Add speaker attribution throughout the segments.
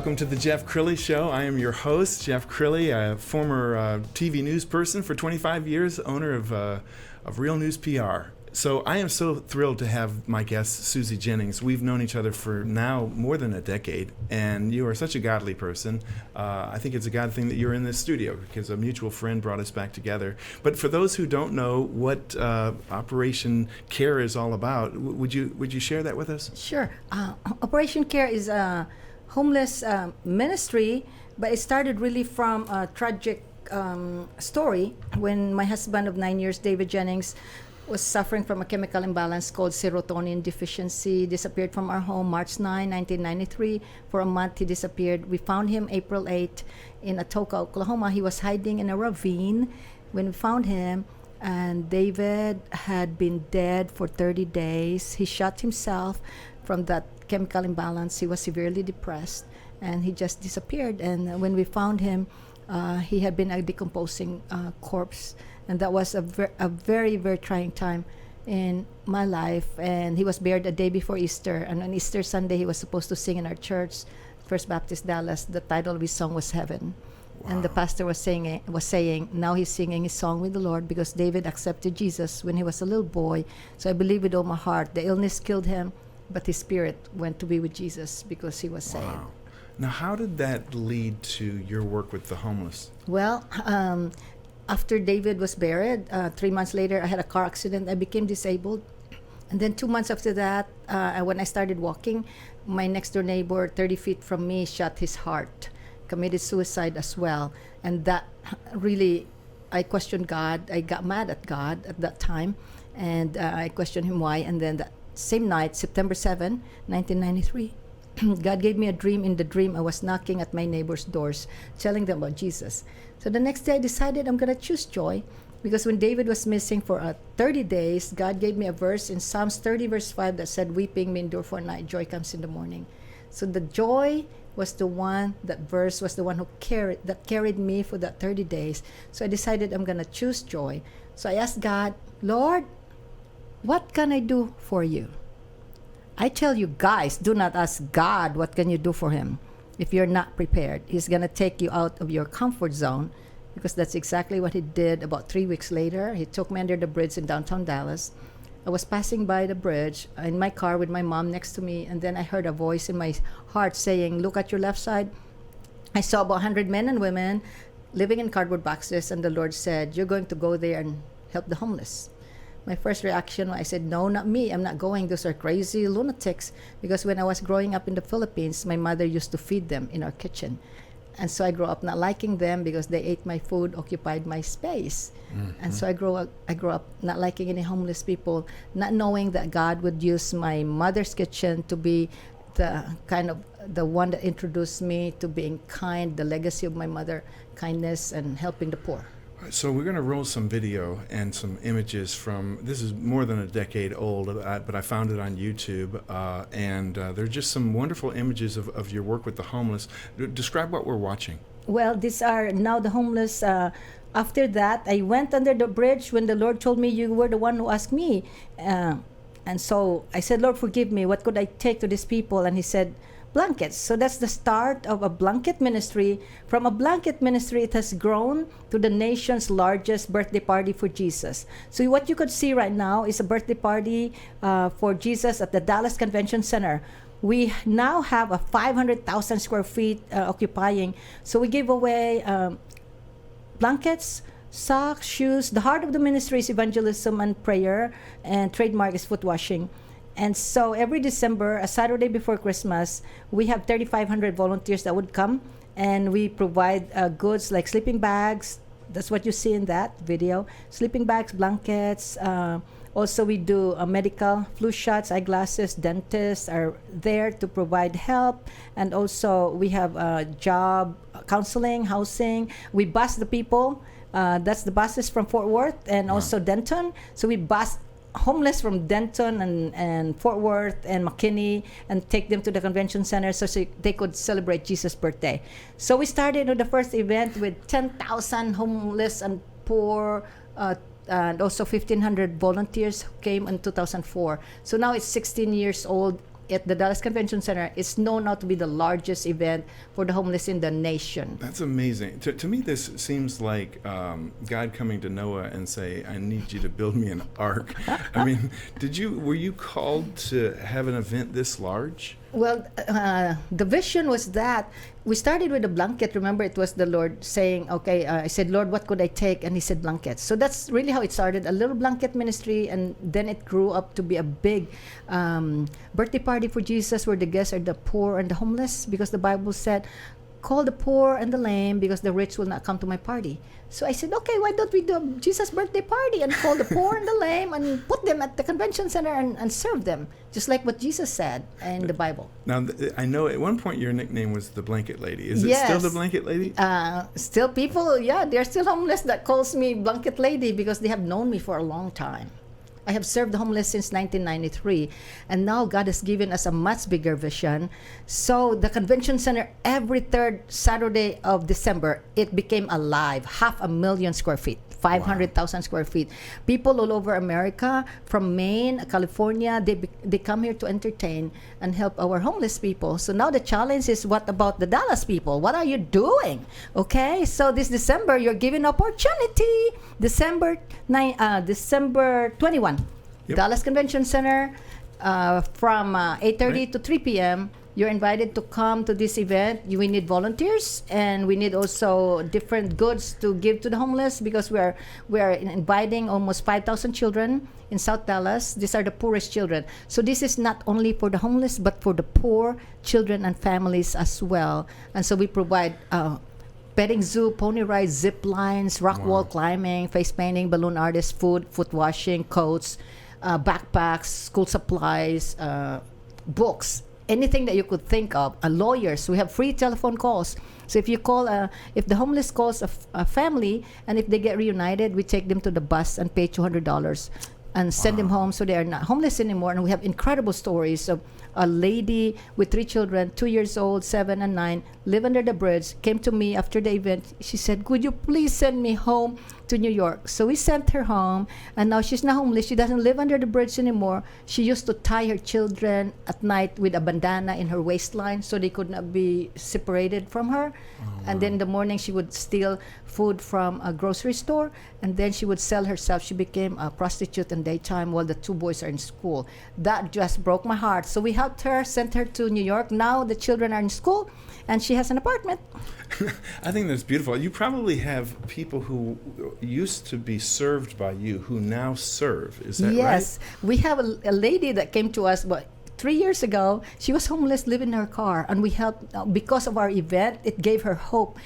Speaker 1: Welcome to the Jeff Crilley Show. I am your host, Jeff Crilley, a former TV news person for 25 years, owner of Real News PR. So I am so thrilled to have my guest, Susie Jennings. We've known each other for now more than a decade, and you are such a godly person. I think it's a God thing that you're in this studio because a mutual friend brought us back together. But for those who don't know what Operation Care is all about, would you share that with us?
Speaker 2: Sure. Operation Care is a homeless ministry, but it started really from a tragic story when my husband of 9 years, David Jennings, was suffering from a chemical imbalance called serotonin deficiency, disappeared from our home March 9, 1993. For a month, he disappeared. We found him April 8 in Atoka, Oklahoma. He was hiding in a ravine when we found him, and David had been dead for 30 days. He shot himself from that chemical imbalance. He was severely depressed, and he just disappeared. And when we found him, he had been a decomposing corpse. And that was a very, very trying time in my life. And he was buried a day before Easter. And on Easter Sunday, he was supposed to sing in our church, First Baptist Dallas. The title of his song was Heaven. Wow. And the pastor was saying, now he's singing his song with the Lord because David accepted Jesus when he was a little boy. So I believe with all my heart, the illness killed him, but his spirit went to be with Jesus because he was saved.
Speaker 1: Wow. Now, how did that lead to your work with the homeless?
Speaker 2: Well, after David was buried, 3 months later, I had a car accident. I became disabled. And then 2 months after that, when I started walking, my next door neighbor, 30 feet from me, shot his heart, committed suicide as well. And that really, I questioned God. I got mad at God at that time. And I questioned him why. And then that same night, September 7, 1993, God gave me a dream. In the dream, I was knocking at my neighbors' doors, telling them about Jesus. So the next day, I decided I'm going to choose joy, because when David was missing for 30 days, God gave me a verse in Psalms 30, verse 5 that said, "Weeping may endure for a night, joy comes in the morning." So the joy was the one, that verse was the one who carried me for that 30 days. So I decided I'm going to choose joy. So I asked God, "Lord, what can I do for you?" I tell you guys, do not ask God what can you do for him if you're not prepared. He's going to take you out of your comfort zone, because that's exactly what he did. About 3 weeks later, he took me under the bridge in downtown Dallas. I was passing by the bridge in my car with my mom next to me, and then I heard a voice in my heart saying, "Look at your left side." I saw about 100 men and women living in cardboard boxes, and the Lord said, "You're going to go there and help the homeless." My first reaction, I said, "No, not me. I'm not going. Those are crazy lunatics." Because when I was growing up in the Philippines, my mother used to feed them in our kitchen. And so I grew up not liking them because they ate my food, occupied my space. Mm-hmm. And so I grew up not liking any homeless people, not knowing that God would use my mother's kitchen to be the kind of the one that introduced me to being kind, the legacy of my mother, kindness and helping the poor.
Speaker 1: So we're going to roll some video and some images from, this is more than a decade old, but I found it on YouTube, and there are just some wonderful images of your work with the homeless. Describe what we're watching.
Speaker 2: Well, these are now the homeless. After that, I went under the bridge when the Lord told me, "You were the one who asked me." And so I said, "Lord, forgive me. What could I take to these people?" And he said, "Blankets." So that's the start of a blanket ministry. From a blanket ministry, it has grown to the nation's largest birthday party for Jesus. So what you could see right now is a birthday party for Jesus at the Dallas Convention Center. We now have a 500,000 square feet occupying. So we give away blankets, socks, shoes. The heart of the ministry is evangelism and prayer, and trademark is foot washing. And so every December, a Saturday before Christmas, we have 3,500 volunteers that would come, and we provide goods like sleeping bags. That's what you see in that video. Sleeping bags, blankets. Also, we do medical, flu shots, eyeglasses. Dentists are there to provide help. And also, we have job counseling, housing. We bus the people. That's the buses from Fort Worth and also Denton. So we bus homeless from Denton and Fort Worth and McKinney and take them to the convention center so they could celebrate Jesus' birthday. So we started with the first event with 10,000 homeless and poor, and also 1,500 volunteers who came in 2004. So now it's 16 years old. at the Dallas Convention Center. It's known now to be the largest event for the homeless in the nation.
Speaker 1: That's amazing. To me, this seems like God coming to Noah and say, "I need you to build me an ark." I mean, were you called to have an event this large?
Speaker 2: Well, the vision was that we started with a blanket. Remember, it was the Lord saying, okay, I said, Lord, what could I take? And he said, blankets. So that's really how it started, a little blanket ministry. And then it grew up to be a big birthday party for Jesus, where the guests are the poor and the homeless, because the Bible said, call the poor and the lame, because the rich will not come to my party. So I said, okay, why don't we do a Jesus birthday party and call the poor and the lame and put them at the convention center and serve them, just like what Jesus said in the Bible.
Speaker 1: Now, I know at one point your nickname was the Blanket Lady. Is it
Speaker 2: Yes.
Speaker 1: still the Blanket Lady?
Speaker 2: Still people, they're still homeless that calls me Blanket Lady, because they have known me for a long time. I have served the homeless since 1993, and now God has given us a much bigger vision. So the convention center, every third Saturday of December, it became alive. 500,000 square feet, 500,000 square feet. People all over America, from Maine, California, they come here to entertain and help our homeless people. So now the challenge is, what about the Dallas people? What are you doing? Okay, so this December, you're given opportunity. December 21.
Speaker 1: Yep.
Speaker 2: Dallas Convention Center, from 8:30 to 3 p.m. You're invited to come to this event. We need volunteers, and we need also different goods to give to the homeless, because we are inviting almost 5,000 children in South Dallas. These are the poorest children. So this is not only for the homeless, but for the poor children and families as well. And so we provide petting zoo, pony rides, zip lines, rock wall climbing, face painting, balloon artists, food washing, coats, backpacks, school supplies, books, anything that you could think of. Lawyers, we have free telephone calls. So if you call, if the homeless calls a family, and if they get reunited, we take them to the bus and pay $200 and send them home, so they are not homeless anymore. And we have incredible stories of a lady with 3 children, 2 years old, 7 and 9, live under the bridge, came to me after the event. She said, could you please send me home to New York? So we sent her home, and now she's not homeless. She doesn't live under the bridge anymore. She used to tie her children at night with a bandana in her waistline, so they could not be separated from her. And then in the morning, she would steal food from a grocery store, and then she would sell herself. She became a prostitute in daytime while the 2 boys are in school. That just broke my heart. So we helped her, sent her to New York. Now the children are in school, and she has an apartment.
Speaker 1: I think that's beautiful. You probably have people who used to be served by you who now serve. Is that right?
Speaker 2: Yes. We have a lady that came to us, 3 years ago. She was homeless, living in her car, and we helped. Because of our event, it gave her hope,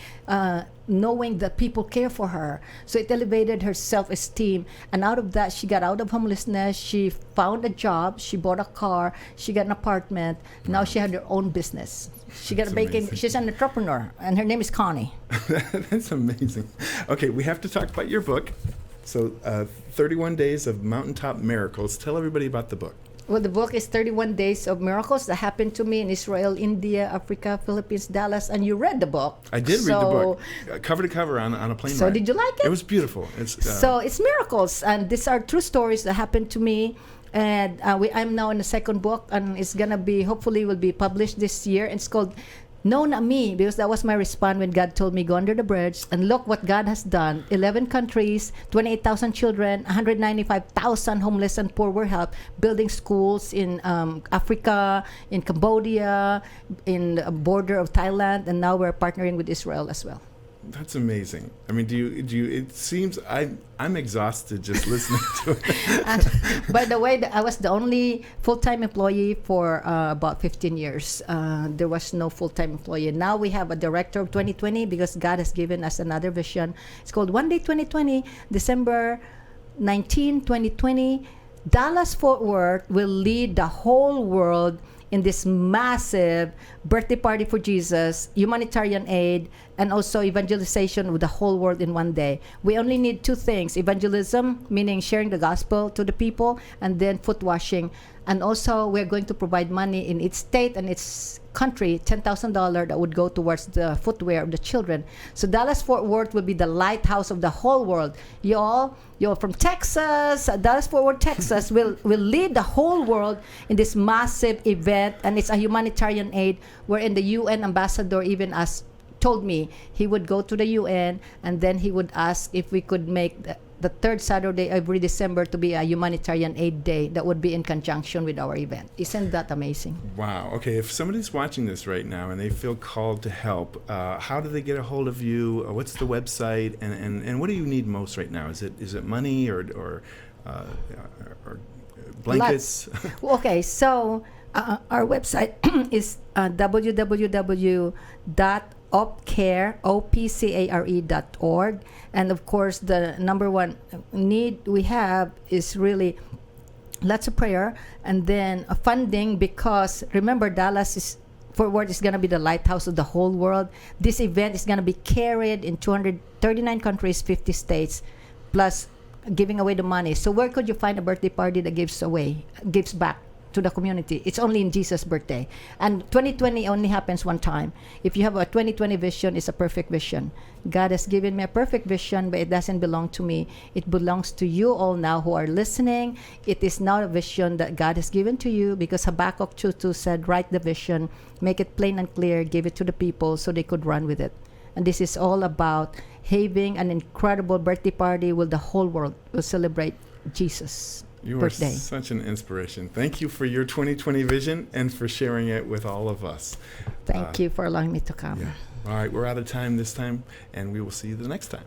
Speaker 2: knowing that people care for her. So it elevated her self-esteem, and out of that, she got out of homelessness. She found a job. She bought a car. She got an apartment. Now she had her own business. She got a baking.
Speaker 1: Amazing.
Speaker 2: She's an entrepreneur, and her name is Connie.
Speaker 1: That's amazing. Okay, we have to talk about your book. So, 31 Days of Mountaintop Miracles. Tell everybody about the book.
Speaker 2: Well, the book is 31 Days of Miracles that happened to me in Israel, India, Africa, Philippines, Dallas, and you read the book.
Speaker 1: I did read the book, cover to cover on a plane ride.
Speaker 2: So did you like it?
Speaker 1: It was beautiful.
Speaker 2: So it's miracles, and these are true stories that happened to me. And I'm now in the second book, and it's gonna be, hopefully will be published this year. It's called No, Not Me, because that was my response when God told me, go under the bridge and look what God has done. 11 countries, 28,000 children, 195,000 homeless and poor were helped, building schools in Africa, in Cambodia, in the border of Thailand, and now we're partnering with Israel as well.
Speaker 1: That's amazing. I mean, do you? It seems I'm exhausted just listening to it.
Speaker 2: And by the way, I was the only full-time employee for about 15 years. There was no full-time employee. Now we have a director of 2020 because God has given us another vision. It's called One Day 2020, December 19, 2020. Dallas-Fort Worth will lead the whole world in this massive birthday party for Jesus, humanitarian aid, and also evangelization with the whole world in one day. We only need two things: evangelism, meaning sharing the gospel to the people, and then foot washing. And also, we're going to provide money in each state and its country, $10,000 that would go towards the footwear of the children. So Dallas-Fort Worth will be the lighthouse of the whole world. You're from Texas, Dallas-Fort Worth, Texas, will lead the whole world in this massive event, and it's a humanitarian aid wherein the UN ambassador even told me he would go to the UN and then he would ask if we could make the third Saturday every December to be a humanitarian aid day that would be in conjunction with our event. Isn't that amazing?
Speaker 1: Wow. Okay, if somebody's watching this right now and they feel called to help, how do they get a hold of you? What's the website? And what do you need most right now? Is it money or blankets?
Speaker 2: Okay, so our website is www.opcare.org. And of course, the number one need we have is really lots of prayer and then funding, because remember, Fort Worth is going to be the lighthouse of the whole world. This event is going to be carried in 239 countries, 50 states, plus giving away the money. So where could you find a birthday party that gives back to the community? It's only in Jesus' birthday. And 2020 only happens one time. If you have a 2020 vision, it's a perfect vision. God has given me a perfect vision, but it doesn't belong to me. It belongs to you all now who are listening. It is now a vision that God has given to you, because Habakkuk 2:2 said, write the vision, make it plain and clear, give it to the people so they could run with it. And this is all about having an incredible birthday party where the whole world will celebrate Jesus' birthday.
Speaker 1: You are such an inspiration. Thank you for your 2020 vision and for sharing it with all of us.
Speaker 2: Thank you for allowing me to come.
Speaker 1: Yeah. All right, we're out of time this time, and we will see you the next time.